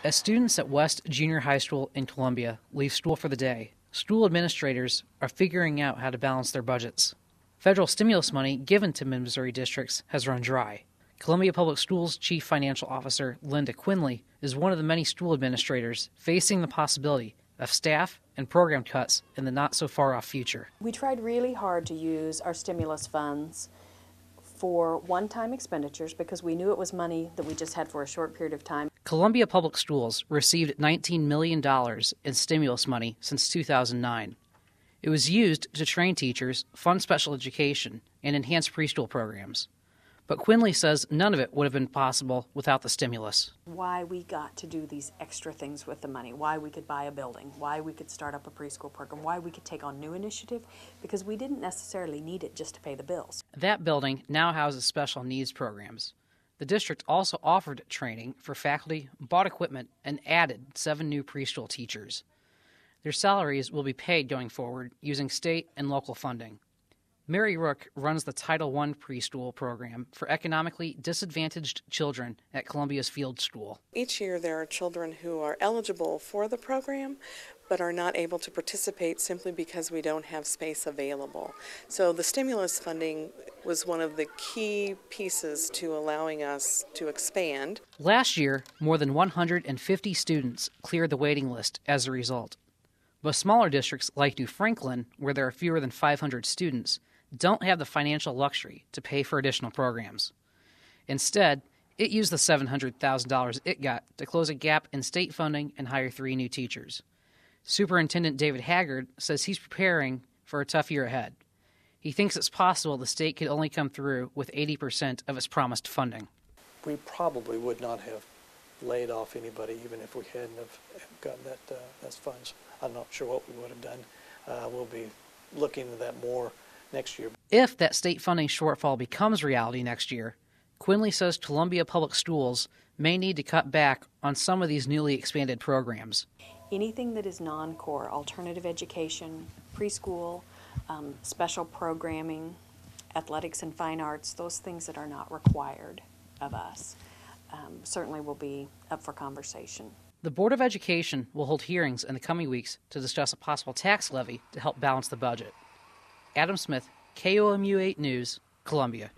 As students at West Junior High School in Columbia leave school for the day, school administrators are figuring out how to balance their budgets. Federal stimulus money given to mid-Missouri districts has run dry. Columbia Public Schools Chief Financial Officer Linda Quinley is one of the many school administrators facing the possibility of staff and program cuts in the not-so-far-off future. We tried really hard to use our stimulus funds for one-time expenditures because we knew it was money that we just had for a short period of time. Columbia Public Schools received $19 million in stimulus money since 2009. It was used to train teachers, fund special education, and enhance preschool programs. But Quinley says none of it would have been possible without the stimulus. Why we got to do these extra things with the money, why we could buy a building, why we could start up a preschool program, why we could take on new initiative, because we didn't necessarily need it just to pay the bills. That building now houses special needs programs. The district also offered training for faculty, bought equipment, and added 7 new preschool teachers. Their salaries will be paid going forward using state and local funding. Mary Rook runs the Title I preschool program for economically disadvantaged children at Columbia's Field School. Each year there are children who are eligible for the program but are not able to participate simply because we don't have space available. So the stimulus funding was one of the key pieces to allowing us to expand. Last year, more than 150 students cleared the waiting list as a result. But smaller districts like New Franklin, where there are fewer than 500 students, don't have the financial luxury to pay for additional programs. Instead, it used the $700,000 it got to close a gap in state funding and hire 3 new teachers. Superintendent David Haggard says he's preparing for a tough year ahead. He thinks it's possible the state could only come through with 80% of its promised funding. We probably would not have laid off anybody even if we hadn't have gotten those funds. I'm not sure what we would have done. We'll be looking at that more next year. If that state funding shortfall becomes reality next year, Quinley says Columbia Public Schools may need to cut back on some of these newly expanded programs. Anything that is non-core, alternative education, preschool, special programming, athletics and fine arts, those things that are not required of us, certainly will be up for conversation. The Board of Education will hold hearings in the coming weeks to discuss a possible tax levy to help balance the budget. Adam Smith, KOMU 8 News, Columbia.